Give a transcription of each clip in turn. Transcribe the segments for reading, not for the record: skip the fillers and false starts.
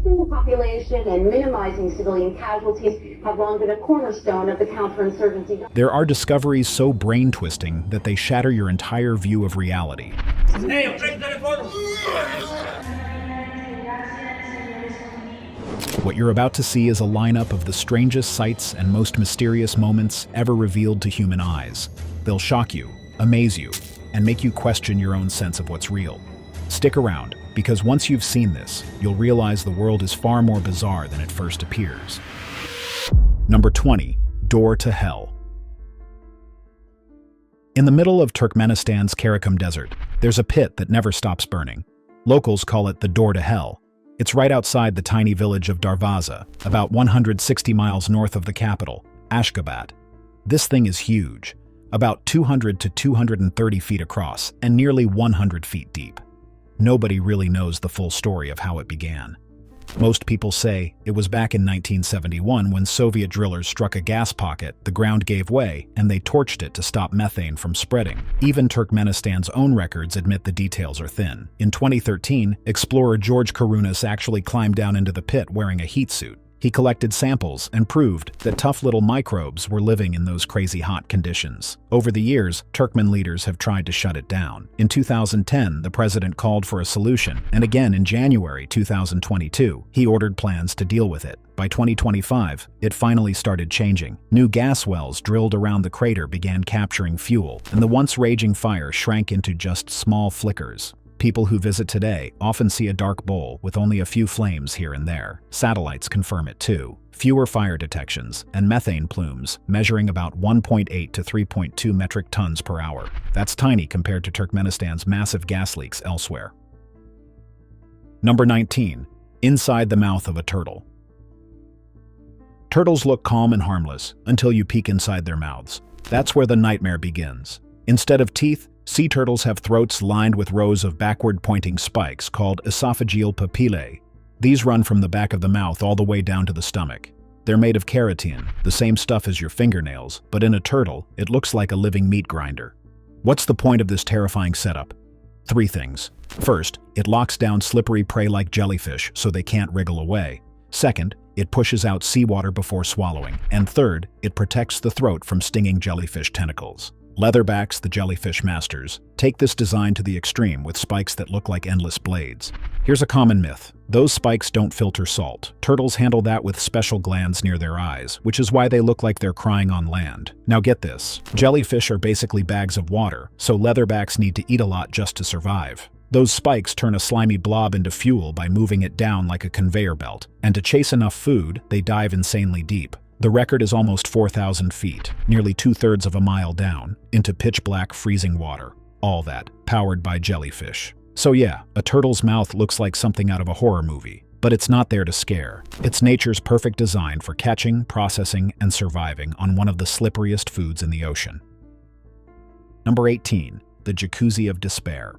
reducing the population and minimizing civilian casualties have long been a cornerstone of the counterinsurgency. There are discoveries so brain-twisting that they shatter your entire view of reality. What you're about to see is a lineup of the strangest sights and most mysterious moments ever revealed to human eyes. They'll shock you, amaze you, and make you question your own sense of what's real. Stick around, because once you've seen this, you'll realize the world is far more bizarre than it first appears. Number 20. Door to Hell. In the middle of Turkmenistan's Karakum Desert, there's a pit that never stops burning. Locals call it the Door to Hell. It's right outside the tiny village of Darvaza, about 160 miles north of the capital, Ashgabat. This thing is huge, about 200 to 230 feet across and nearly 100 feet deep. Nobody really knows the full story of how it began. Most people say it was back in 1971 when Soviet drillers struck a gas pocket, the ground gave way, and they torched it to stop methane from spreading. Even Turkmenistan's own records admit the details are thin. In 2013, explorer George Karunas actually climbed down into the pit wearing a heat suit. He collected samples and proved that tough little microbes were living in those crazy hot conditions. Over the years, Turkmen leaders have tried to shut it down. In 2010, the president called for a solution, and again in January 2022, he ordered plans to deal with it. By 2025, it finally started changing. New gas wells drilled around the crater began capturing fuel, and the once raging fire shrank into just small flickers. People who visit today often see a dark bowl with only a few flames here and there. Satellites confirm it too. Fewer fire detections and methane plumes measuring about 1.8 to 3.2 metric tons per hour. That's tiny compared to Turkmenistan's massive gas leaks elsewhere. Number 19. Inside the mouth of a turtle. Turtles look calm and harmless until you peek inside their mouths. That's where the nightmare begins. Instead of teeth, sea turtles have throats lined with rows of backward-pointing spikes called esophageal papillae. These run from the back of the mouth all the way down to the stomach. They're made of keratin, the same stuff as your fingernails, but in a turtle, it looks like a living meat grinder. What's the point of this terrifying setup? 3 things. First, it locks down slippery prey like jellyfish so they can't wriggle away. Second, it pushes out seawater before swallowing. And third, it protects the throat from stinging jellyfish tentacles. Leatherbacks, the jellyfish masters, take this design to the extreme with spikes that look like endless blades. Here's a common myth. Those spikes don't filter salt. Turtles handle that with special glands near their eyes, which is why they look like they're crying on land. Now get this. Jellyfish are basically bags of water, so leatherbacks need to eat a lot just to survive. Those spikes turn a slimy blob into fuel by moving it down like a conveyor belt, and to chase enough food, they dive insanely deep. The record is almost 4,000 feet, nearly 2/3 of a mile down, into pitch-black freezing water. All that, powered by jellyfish. So yeah, a turtle's mouth looks like something out of a horror movie, but it's not there to scare. It's nature's perfect design for catching, processing, and surviving on one of the slipperiest foods in the ocean. Number 18. The Jacuzzi of Despair.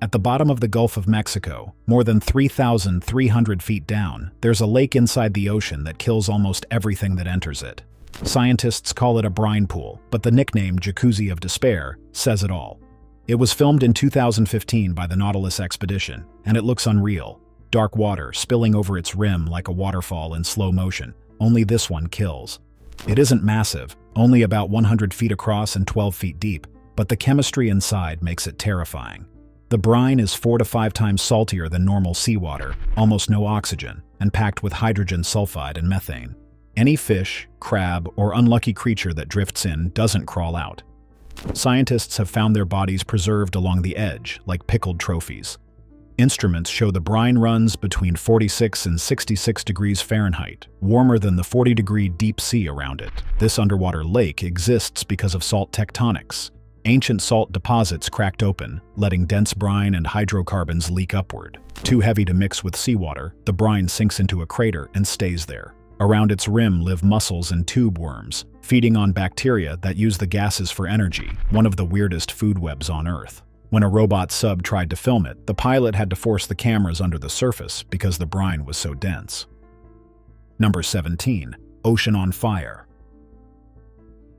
At the bottom of the Gulf of Mexico, more than 3,300 feet down, there's a lake inside the ocean that kills almost everything that enters it. Scientists call it a brine pool, but the nickname Jacuzzi of Despair says it all. It was filmed in 2015 by the Nautilus expedition, and it looks unreal. Dark water spilling over its rim like a waterfall in slow motion. Only this one kills. It isn't massive, only about 100 feet across and 12 feet deep, but the chemistry inside makes it terrifying. The brine is 4 to 5 times saltier than normal seawater, almost no oxygen, and packed with hydrogen sulfide and methane. Any fish, crab, or unlucky creature that drifts in doesn't crawl out. Scientists have found their bodies preserved along the edge, like pickled trophies. Instruments show the brine runs between 46 and 66 degrees Fahrenheit, warmer than the 40-degree deep sea around it. This underwater lake exists because of salt tectonics. Ancient salt deposits cracked open, letting dense brine and hydrocarbons leak upward. Too heavy to mix with seawater, the brine sinks into a crater and stays there. Around its rim live mussels and tube worms, feeding on bacteria that use the gases for energy, one of the weirdest food webs on Earth. When a robot sub tried to film it, the pilot had to force the cameras under the surface because the brine was so dense. Number 17. Ocean on Fire.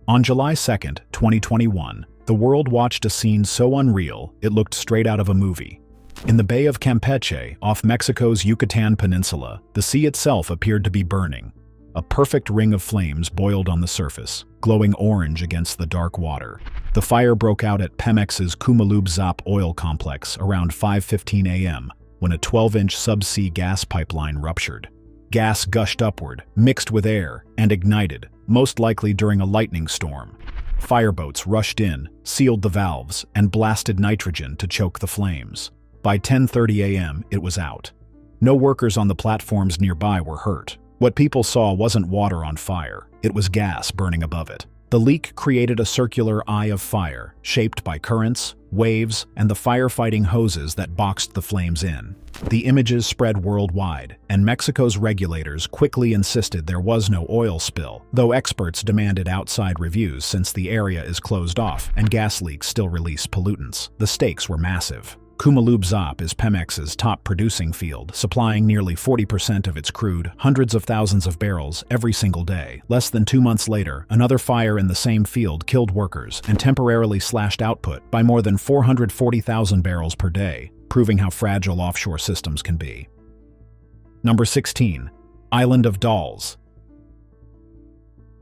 On July 2nd, 2021, the world watched a scene so unreal it looked straight out of a movie. In the Bay of Campeche, off Mexico's Yucatan Peninsula, the sea itself appeared to be burning. A perfect ring of flames boiled on the surface, glowing orange against the dark water. The fire broke out at Pemex's Kumalub-Zap oil complex around 5:15 a.m. when a 12-inch subsea gas pipeline ruptured. Gas gushed upward, mixed with air, and ignited, most likely during a lightning storm. Fireboats rushed in, sealed the valves, and blasted nitrogen to choke the flames. By 10:30 a.m., it was out. No workers on the platforms nearby were hurt. What people saw wasn't water on fire, it was gas burning above it. The leak created a circular eye of fire, shaped by currents, waves, and the firefighting hoses that boxed the flames in. The images spread worldwide, and Mexico's regulators quickly insisted there was no oil spill, though experts demanded outside reviews since the area is closed off and gas leaks still release pollutants. The stakes were massive. Kumalub-Zap is Pemex's top producing field, supplying nearly 40% of its crude, hundreds of thousands of barrels every single day. Less than 2 months later, another fire in the same field killed workers and temporarily slashed output by more than 440,000 barrels per day, proving how fragile offshore systems can be. Number 16. Island of Dolls.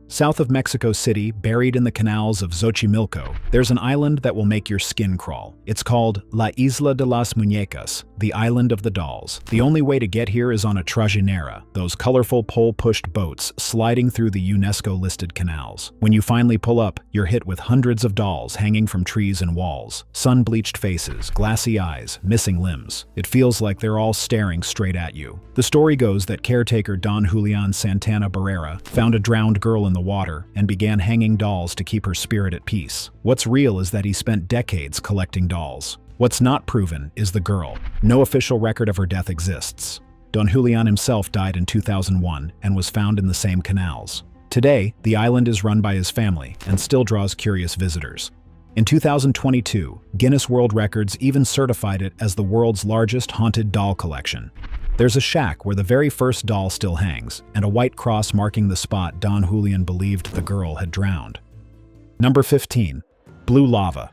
South of Mexico City, buried in the canals of Xochimilco, there's an island that will make your skin crawl. It's called La Isla de las Muñecas, the Island of the Dolls. The only way to get here is on a trajinera, those colorful pole-pushed boats sliding through the UNESCO-listed canals. When you finally pull up, you're hit with hundreds of dolls hanging from trees and walls. Sun-bleached faces, glassy eyes, missing limbs. It feels like they're all staring straight at you. The story goes that caretaker Don Julian Santana Barrera found a drowned girl in the water and began hanging dolls to keep her spirit at peace. What's real is that he spent decades collecting dolls. What's not proven is the girl. No official record of her death exists. Don Julian himself died in 2001 and was found in the same canals. Today, the island is run by his family and still draws curious visitors. In 2022, Guinness World Records even certified it as the world's largest haunted doll collection. There's a shack where the very first doll still hangs, and a white cross marking the spot Don Julian believed the girl had drowned. Number 15. Blue Lava.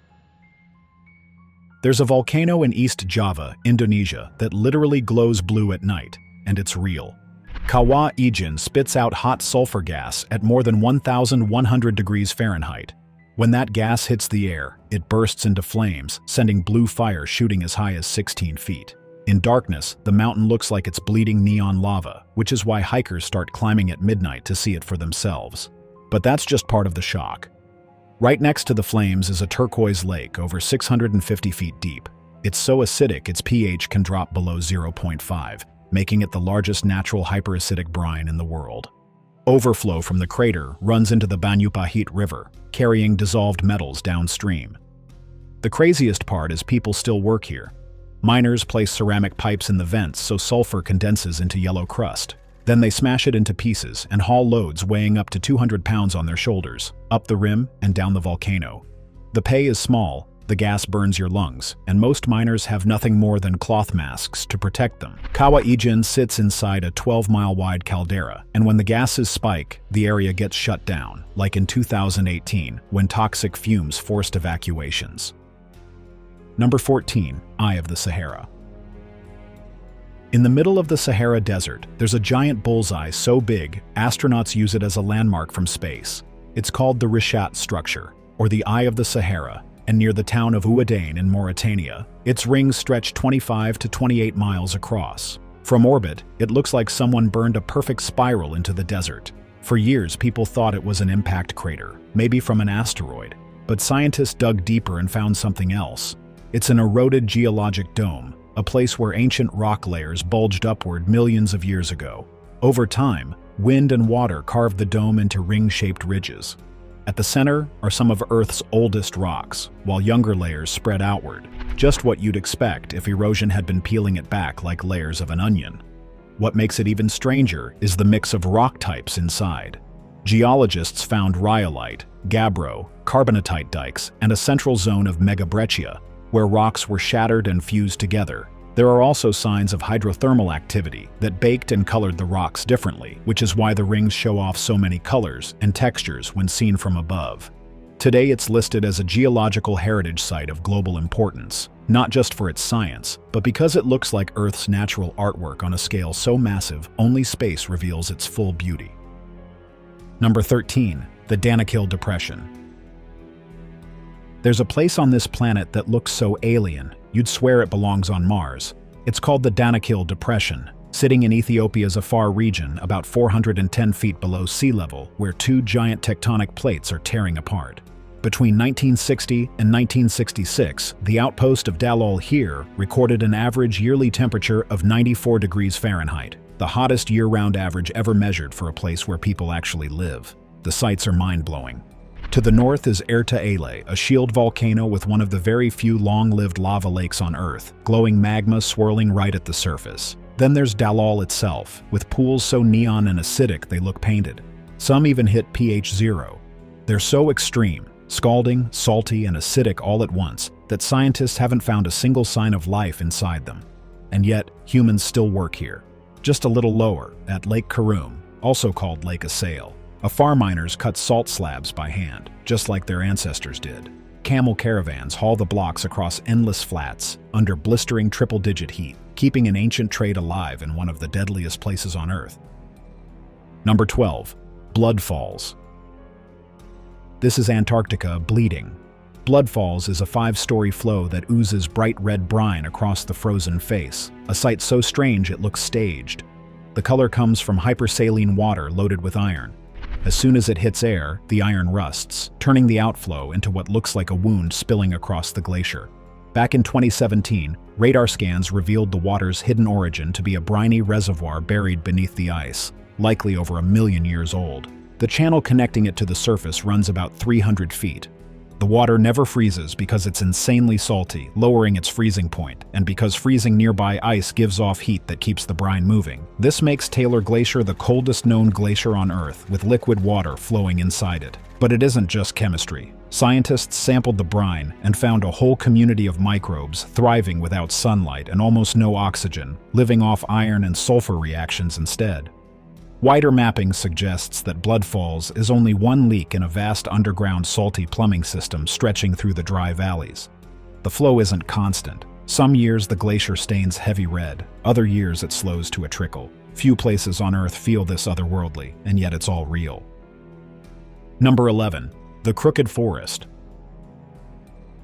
There's a volcano in East Java, Indonesia, that literally glows blue at night, and it's real. Kawah Ijen spits out hot sulfur gas at more than 1,100 degrees Fahrenheit. When that gas hits the air, it bursts into flames, sending blue fire shooting as high as 16 feet. In darkness, the mountain looks like it's bleeding neon lava, which is why hikers start climbing at midnight to see it for themselves. But that's just part of the shock. Right next to the flames is a turquoise lake over 650 feet deep. It's so acidic its pH can drop below 0.5, making it the largest natural hyperacidic brine in the world. Overflow from the crater runs into the Banyupahit River, carrying dissolved metals downstream. The craziest part is people still work here. Miners place ceramic pipes in the vents so sulfur condenses into yellow crust. Then they smash it into pieces and haul loads weighing up to 200 pounds on their shoulders, up the rim and down the volcano. The pay is small, the gas burns your lungs, and most miners have nothing more than cloth masks to protect them. Kawah Ijen sits inside a 12-mile-wide caldera, and when the gases spike, the area gets shut down, like in 2018, when toxic fumes forced evacuations. Number 14. Eye of the Sahara. In the middle of the Sahara Desert, there's a giant bullseye so big, astronauts use it as a landmark from space. It's called the Rishat structure, or the Eye of the Sahara, and near the town of Ouaddain in Mauritania. Its rings stretch 25 to 28 miles across. From orbit, it looks like someone burned a perfect spiral into the desert. For years, people thought it was an impact crater, maybe from an asteroid. But scientists dug deeper and found something else. It's an eroded geologic dome, a place where ancient rock layers bulged upward millions of years ago. Over time, wind and water carved the dome into ring-shaped ridges. At the center are some of Earth's oldest rocks, while younger layers spread outward, just what you'd expect if erosion had been peeling it back like layers of an onion. What makes it even stranger is the mix of rock types inside. Geologists found rhyolite, gabbro, carbonatite dikes, and a central zone of megabreccia, where rocks were shattered and fused together. There are also signs of hydrothermal activity that baked and colored the rocks differently, which is why the rings show off so many colors and textures when seen from above. Today it's listed as a geological heritage site of global importance, not just for its science, but because it looks like Earth's natural artwork on a scale so massive only space reveals its full beauty. Number 13. The Danakil Depression. There's a place on this planet that looks so alien, you'd swear it belongs on Mars. It's called the Danakil Depression, sitting in Ethiopia's Afar region about 410 feet below sea level, where two giant tectonic plates are tearing apart. Between 1960 and 1966, the outpost of Dalol here recorded an average yearly temperature of 94 degrees Fahrenheit, the hottest year-round average ever measured for a place where people actually live. The sights are mind-blowing. To the north is Erta Ale, a shield volcano with one of the very few long-lived lava lakes on Earth, glowing magma swirling right at the surface. Then there's Dalol itself, with pools so neon and acidic they look painted. Some even hit pH 0. They're so extreme, scalding, salty, and acidic all at once, that scientists haven't found a single sign of life inside them. And yet, humans still work here. Just a little lower, at Lake Karum, also called Lake Assail, Afar miners cut salt slabs by hand, just like their ancestors did. Camel caravans haul the blocks across endless flats, under blistering triple-digit heat, keeping an ancient trade alive in one of the deadliest places on Earth. Number 12. Blood Falls. This is Antarctica bleeding. Blood Falls is a 5-story flow that oozes bright red brine across the frozen face, a sight so strange it looks staged. The color comes from hypersaline water loaded with iron. As soon as it hits air, the iron rusts, turning the outflow into what looks like a wound spilling across the glacier. Back in 2017, radar scans revealed the water's hidden origin to be a briny reservoir buried beneath the ice, likely over 1 million years old. The channel connecting it to the surface runs about 300 feet. The water never freezes because it's insanely salty, lowering its freezing point, and because freezing nearby ice gives off heat that keeps the brine moving. This makes Taylor Glacier the coldest known glacier on Earth, with liquid water flowing inside it. But it isn't just chemistry. Scientists sampled the brine and found a whole community of microbes thriving without sunlight and almost no oxygen, living off iron and sulfur reactions instead. Wider mapping suggests that Blood Falls is only one leak in a vast underground salty plumbing system stretching through the dry valleys. The flow isn't constant. Some years the glacier stains heavy red, other years it slows to a trickle. Few places on Earth feel this otherworldly, and yet it's all real. Number 11. The Crooked Forest.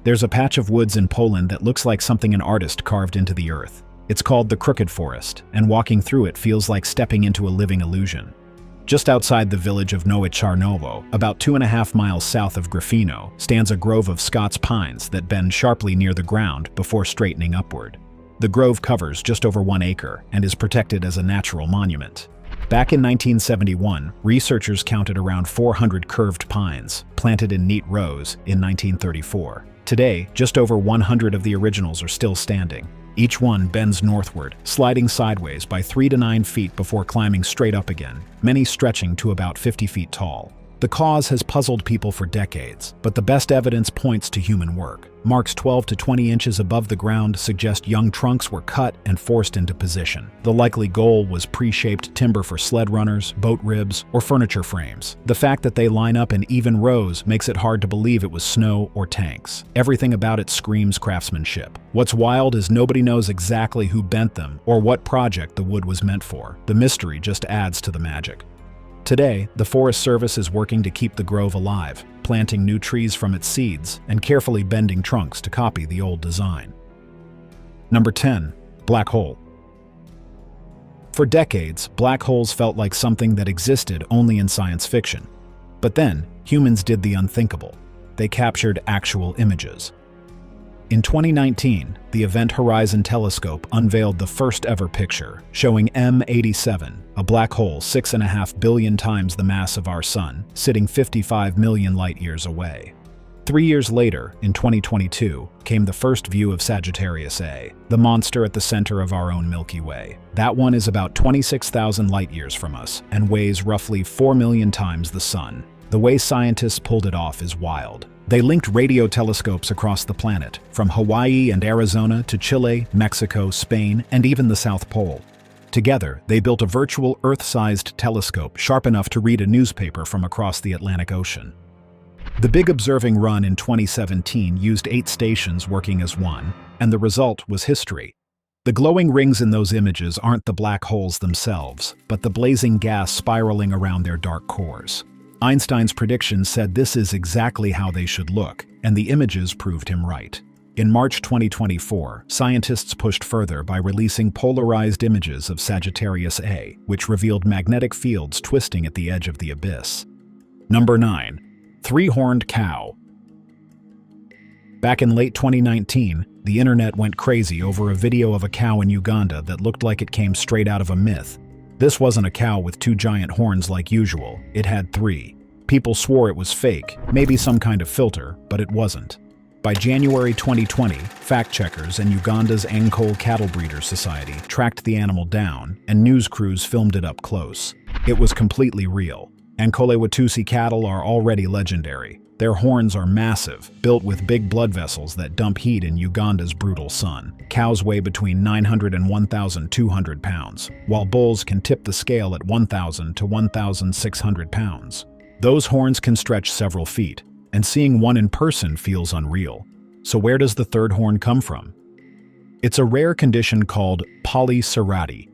There's a patch of woods in Poland that looks like something an artist carved into the earth. It's called the Crooked Forest, and walking through it feels like stepping into a living illusion. Just outside the village of Nowe Czarnowo, about 2.5 miles south of Gryfino, stands a grove of Scots pines that bend sharply near the ground before straightening upward. The grove covers just over 1 acre and is protected as a natural monument. Back in 1971, researchers counted around 400 curved pines, planted in neat rows, in 1934. Today, just over 100 of the originals are still standing. Each one bends northward, sliding sideways by 3 to 9 feet before climbing straight up again, many stretching to about 50 feet tall. The cause has puzzled people for decades, but the best evidence points to human work. Marks 12 to 20 inches above the ground suggest young trunks were cut and forced into position. The likely goal was pre-shaped timber for sled runners, boat ribs, or furniture frames. The fact that they line up in even rows makes it hard to believe it was snow or tanks. Everything about it screams craftsmanship. What's wild is nobody knows exactly who bent them or what project the wood was meant for. The mystery just adds to the magic. Today, the Forest Service is working to keep the grove alive, planting new trees from its seeds and carefully bending trunks to copy the old design. Number 10. Black Hole. For decades, black holes felt like something that existed only in science fiction. But then, humans did the unthinkable. They captured actual images. In 2019, the Event Horizon Telescope unveiled the first-ever picture, showing M87, a black hole 6.5 billion times the mass of our Sun, sitting 55 million light-years away. 3 years later, in 2022, came the first view of Sagittarius A, the monster at the center of our own Milky Way. That one is about 26,000 light-years from us and weighs roughly 4 million times the Sun. The way scientists pulled it off is wild. They linked radio telescopes across the planet, from Hawaii and Arizona to Chile, Mexico, Spain, and even the South Pole. Together, they built a virtual Earth-sized telescope sharp enough to read a newspaper from across the Atlantic Ocean. The big observing run in 2017 used 8 stations working as one, and the result was history. The glowing rings in those images aren't the black holes themselves, but the blazing gas spiraling around their dark cores. Einstein's prediction said this is exactly how they should look, and the images proved him right. In March 2024, scientists pushed further by releasing polarized images of Sagittarius A, which revealed magnetic fields twisting at the edge of the abyss. Number 9. Three-horned cow. Back in late 2019, the internet went crazy over a video of a cow in Uganda that looked like it came straight out of a myth. This wasn't a cow with 2 giant horns like usual, it had 3. People swore it was fake, maybe some kind of filter, but it wasn't. By January 2020, fact-checkers and Uganda's Ankole Cattle Breeders Society tracked the animal down, and news crews filmed it up close. It was completely real. Ankole Watusi cattle are already legendary. Their horns are massive, built with big blood vessels that dump heat in Uganda's brutal sun. Cows weigh between 900 and 1,200 pounds, while bulls can tip the scale at 1,000 to 1,600 pounds. Those horns can stretch several feet, and seeing one in person feels unreal. So where does the third horn come from? It's a rare condition called polycerati.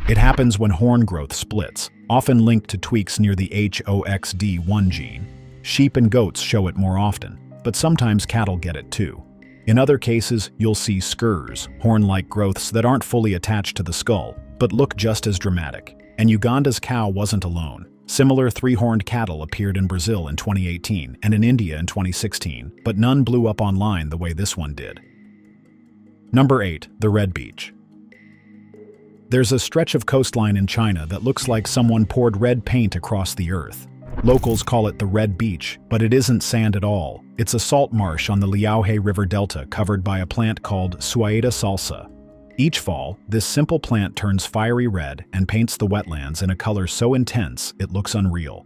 It happens when horn growth splits, often linked to tweaks near the HOXD1 gene. Sheep and goats show it more often, but sometimes cattle get it too. In other cases, you'll see skurs, horn-like growths that aren't fully attached to the skull, but look just as dramatic. And Uganda's cow wasn't alone. Similar three-horned cattle appeared in Brazil in 2018 and in India in 2016, but none blew up online the way this one did. Number 8. The Red Beach. There's a stretch of coastline in China that looks like someone poured red paint across the earth. Locals call it the Red Beach, but it isn't sand at all. It's a salt marsh on the Liaohe River Delta covered by a plant called Suaeta salsa. Each fall, this simple plant turns fiery red and paints the wetlands in a color so intense it looks unreal.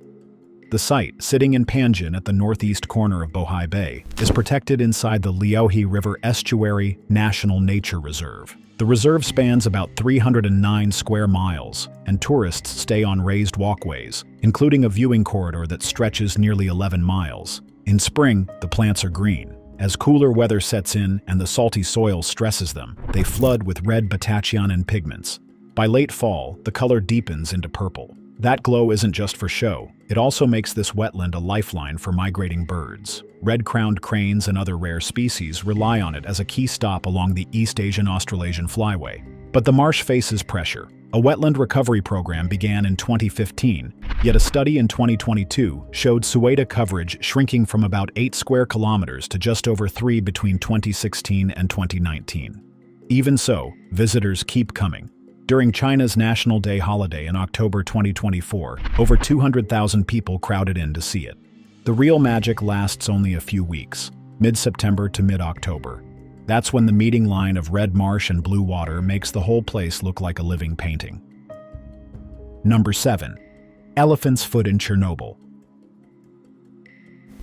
The site, sitting in Panjin at the northeast corner of Bohai Bay, is protected inside the Liaohe River Estuary National Nature Reserve. The reserve spans about 309 square miles, and tourists stay on raised walkways, including a viewing corridor that stretches nearly 11 miles. In spring, the plants are green. As cooler weather sets in and the salty soil stresses them, they flood with red battachionin pigments. By late fall, the color deepens into purple. That glow isn't just for show. It also makes this wetland a lifeline for migrating birds. Red-crowned cranes and other rare species rely on it as a key stop along the East Asian-Australasian flyway. But the marsh faces pressure. A wetland recovery program began in 2015, yet a study in 2022 showed Suaeta coverage shrinking from about 8 square kilometers to just over 3 between 2016 and 2019. Even so, visitors keep coming. During China's National Day holiday in October 2024, over 200,000 people crowded in to see it. The real magic lasts only a few weeks, mid-September to mid-October. That's when the meeting line of red marsh and blue water makes the whole place look like a living painting. Number 7. Elephant's Foot in Chernobyl.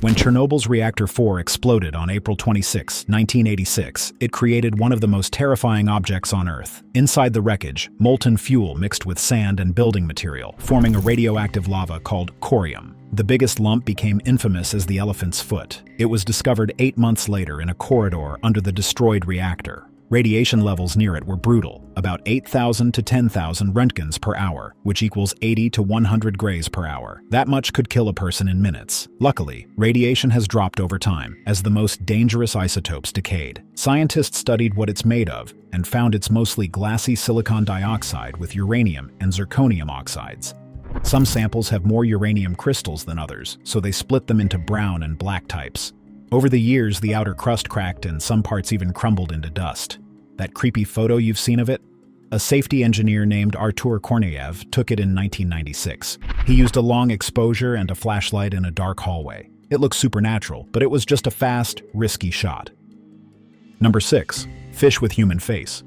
When Chernobyl's Reactor 4 exploded on April 26, 1986, it created one of the most terrifying objects on Earth. Inside the wreckage, molten fuel mixed with sand and building material, forming a radioactive lava called corium. The biggest lump became infamous as the elephant's foot. It was discovered 8 months later in a corridor under the destroyed reactor. Radiation levels near it were brutal, about 8,000 to 10,000 Röntgens per hour, which equals 80 to 100 grays per hour. That much could kill a person in minutes. Luckily, radiation has dropped over time, as the most dangerous isotopes decayed. Scientists studied what it's made of, and found it's mostly glassy silicon dioxide with uranium and zirconium oxides. Some samples have more uranium crystals than others, so they split them into brown and black types. Over the years, the outer crust cracked and some parts even crumbled into dust. That creepy photo you've seen of it? A safety engineer named Artur Korneyev took it in 1996. He used a long exposure and a flashlight in a dark hallway. It looked supernatural, but it was just a fast, risky shot. Number 6. Fish with human face.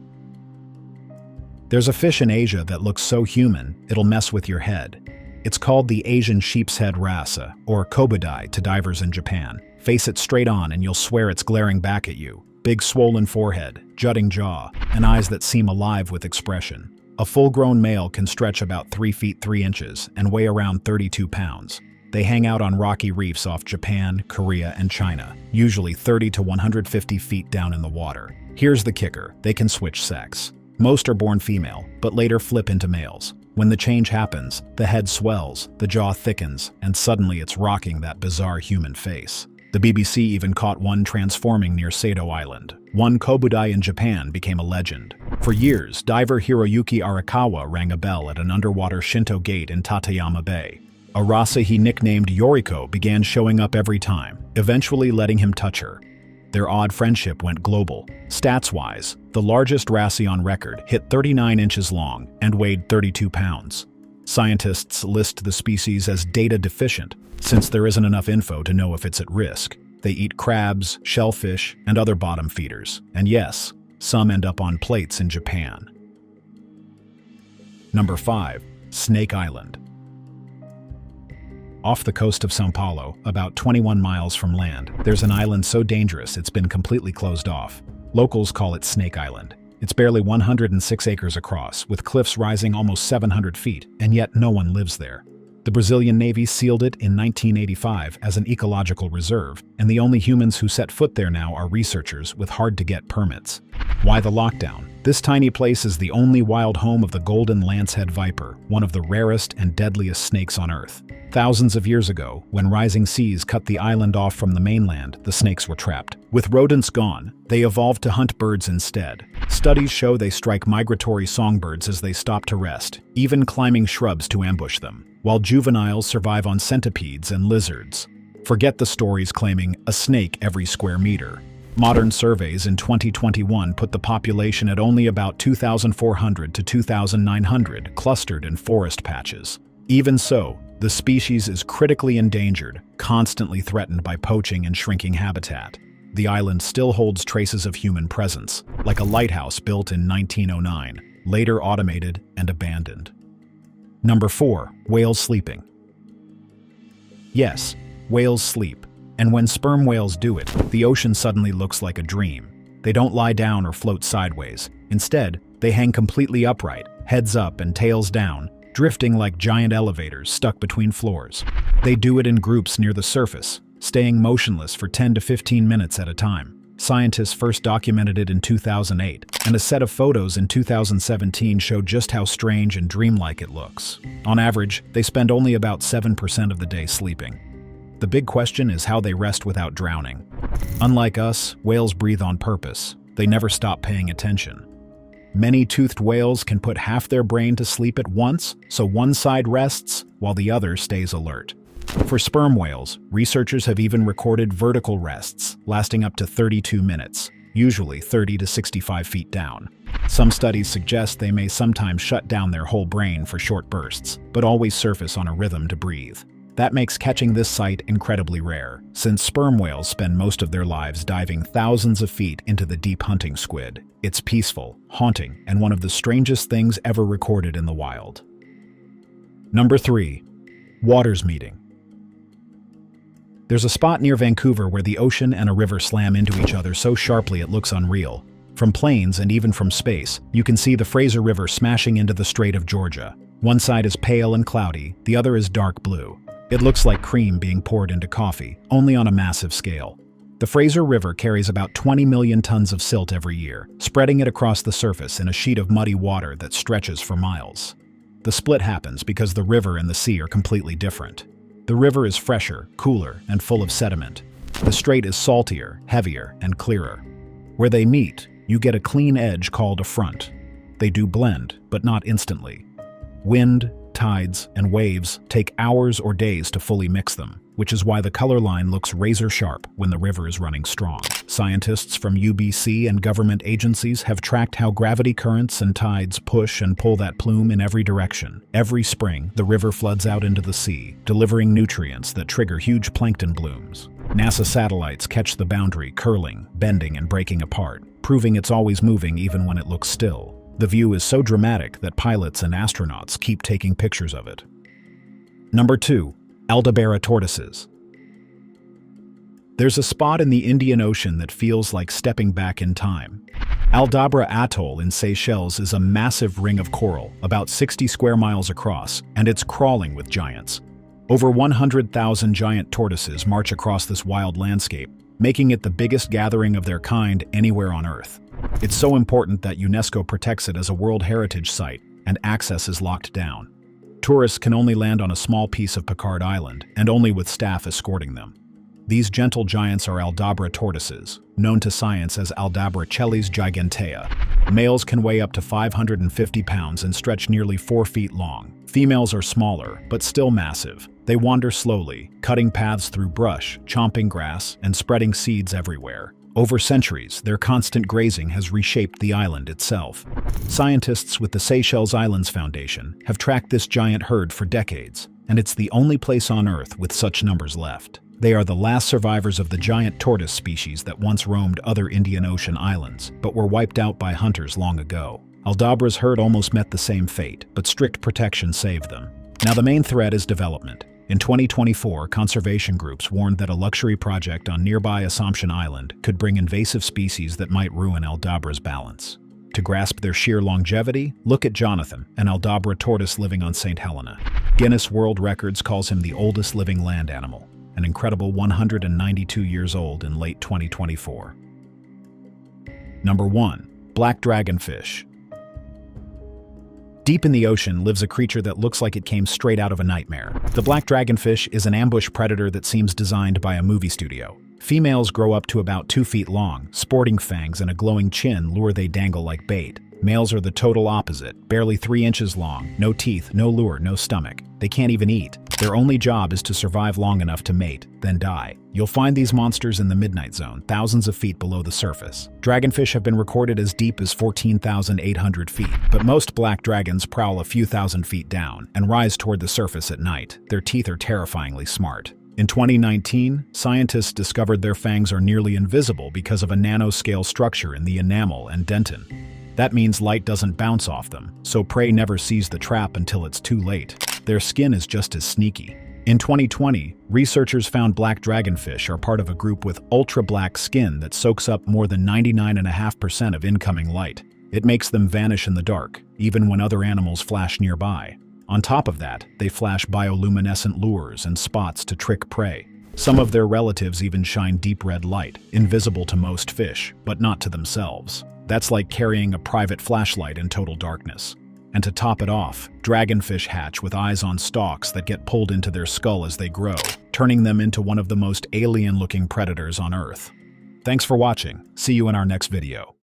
There's a fish in Asia that looks so human, it'll mess with your head. It's called the Asian sheep's head wrasse, or kobudai to divers in Japan. Face it straight on and you'll swear it's glaring back at you. Big swollen forehead, jutting jaw, and eyes that seem alive with expression. A full-grown male can stretch about 3 feet 3 inches and weigh around 32 pounds. They hang out on rocky reefs off Japan, Korea, and China, usually 30 to 150 feet down in the water. Here's the kicker: they can switch sex. Most are born female, but later flip into males. When the change happens, the head swells, the jaw thickens, and suddenly it's rocking that bizarre human face. The BBC even caught one transforming near Sado Island. One Kobudai in Japan became a legend. For years, diver Hiroyuki Arakawa rang a bell at an underwater Shinto gate in Tateyama Bay. A rasa he nicknamed Yoriko began showing up every time, eventually letting him touch her. Their odd friendship went global. Stats-wise, the largest rasi on record hit 39 inches long and weighed 32 pounds. Scientists list the species as data deficient, since there isn't enough info to know if it's at risk. They eat crabs, shellfish, and other bottom feeders. And yes, some end up on plates in Japan. Number 5. Snake Island. Off the coast of São Paulo, about 21 miles from land, there's an island so dangerous it's been completely closed off. Locals call it Snake Island. It's barely 106 acres across, with cliffs rising almost 700 feet, and yet no one lives there. The Brazilian Navy sealed it in 1985 as an ecological reserve, and the only humans who set foot there now are researchers with hard-to-get permits. Why the lockdown? This tiny place is the only wild home of the golden lancehead viper, one of the rarest and deadliest snakes on Earth. Thousands of years ago, when rising seas cut the island off from the mainland, the snakes were trapped. With rodents gone, they evolved to hunt birds instead. Studies show they strike migratory songbirds as they stop to rest, even climbing shrubs to ambush them, while juveniles survive on centipedes and lizards. Forget the stories claiming a snake every square meter. Modern surveys in 2021 put the population at only about 2,400 to 2,900, clustered in forest patches. Even so, the species is critically endangered, constantly threatened by poaching and shrinking habitat. The island still holds traces of human presence, like a lighthouse built in 1909, later automated and abandoned. Number 4. Whales sleeping. Yes, whales sleep. And when sperm whales do it, the ocean suddenly looks like a dream. They don't lie down or float sideways. Instead, they hang completely upright, heads up and tails down, drifting like giant elevators stuck between floors. They do it in groups near the surface, staying motionless for 10 to 15 minutes at a time. Scientists first documented it in 2008, and a set of photos in 2017 showed just how strange and dreamlike it looks. On average, they spend only about 7% of the day sleeping. The big question is how they rest without drowning. Unlike us, whales breathe on purpose. They never stop paying attention. Many toothed whales can put half their brain to sleep at once, so one side rests while the other stays alert. For sperm whales, researchers have even recorded vertical rests, lasting up to 32 minutes, usually 30 to 65 feet down. Some studies suggest they may sometimes shut down their whole brain for short bursts, but always surface on a rhythm to breathe. That makes catching this sight incredibly rare, since sperm whales spend most of their lives diving thousands of feet into the deep hunting squid. It's peaceful, haunting, and one of the strangest things ever recorded in the wild. Number 3. Waters meeting. There's a spot near Vancouver where the ocean and a river slam into each other so sharply it looks unreal. From planes and even from space, you can see the Fraser River smashing into the Strait of Georgia. One side is pale and cloudy, the other is dark blue. It looks like cream being poured into coffee, only on a massive scale. The Fraser River carries about 20 million tons of silt every year, spreading it across the surface in a sheet of muddy water that stretches for miles. The split happens because the river and the sea are completely different. The river is fresher, cooler, and full of sediment. The strait is saltier, heavier, and clearer. Where they meet, you get a clean edge called a front. They do blend, but not instantly. Wind, tides, and waves take hours or days to fully mix them, which is why the color line looks razor sharp when the river is running strong. Scientists from UBC and government agencies have tracked how gravity currents and tides push and pull that plume in every direction. Every spring, the river floods out into the sea, delivering nutrients that trigger huge plankton blooms. NASA satellites catch the boundary curling, bending, and breaking apart, proving it's always moving even when it looks still. The view is so dramatic that pilots and astronauts keep taking pictures of it. Number 2. Aldebaran tortoises. There's a spot in the Indian Ocean that feels like stepping back in time. Aldabra Atoll in Seychelles is a massive ring of coral, about 60 square miles across, and it's crawling with giants. Over 100,000 giant tortoises march across this wild landscape, making it the biggest gathering of their kind anywhere on Earth. It's so important that UNESCO protects it as a World Heritage Site, and access is locked down. Tourists can only land on a small piece of Picard Island, and only with staff escorting them. These gentle giants are Aldabra tortoises, known to science as Aldabra chelis gigantea. Males can weigh up to 550 pounds and stretch nearly 4 feet long. Females are smaller, but still massive. They wander slowly, cutting paths through brush, chomping grass, and spreading seeds everywhere. Over centuries, their constant grazing has reshaped the island itself. Scientists with the Seychelles Islands Foundation have tracked this giant herd for decades, and it's the only place on Earth with such numbers left. They are the last survivors of the giant tortoise species that once roamed other Indian Ocean islands, but were wiped out by hunters long ago. Aldabra's herd almost met the same fate, but strict protection saved them. Now the main threat is development. In 2024, conservation groups warned that a luxury project on nearby Assumption Island could bring invasive species that might ruin Aldabra's balance. To grasp their sheer longevity, look at Jonathan, an Aldabra tortoise living on St. Helena. Guinness World Records calls him the oldest living land animal, an incredible 192 years old in late 2024. Number 1. Black dragonfish. Deep in the ocean lives a creature that looks like it came straight out of a nightmare. The black dragonfish is an ambush predator that seems designed by a movie studio. Females grow up to about 2 feet long, sporting fangs and a glowing chin lure they dangle like bait. Males are the total opposite, barely 3 inches long, no teeth, no lure, no stomach. They can't even eat. Their only job is to survive long enough to mate, then die. You'll find these monsters in the midnight zone, thousands of feet below the surface. Dragonfish have been recorded as deep as 14,800 feet, but most black dragons prowl a few thousand feet down and rise toward the surface at night. Their teeth are terrifyingly smart. In 2019, scientists discovered their fangs are nearly invisible because of a nanoscale structure in the enamel and dentin. That means light doesn't bounce off them, so prey never sees the trap until it's too late. Their skin is just as sneaky. In 2020, researchers found black dragonfish are part of a group with ultra-black skin that soaks up more than 99.5% of incoming light. It makes them vanish in the dark, even when other animals flash nearby. On top of that, they flash bioluminescent lures and spots to trick prey. Some of their relatives even shine deep red light, invisible to most fish, but not to themselves. That's like carrying a private flashlight in total darkness. And to top it off, dragonfish hatch with eyes on stalks that get pulled into their skull as they grow, turning them into one of the most alien-looking predators on Earth. Thanks for watching. See you in our next video.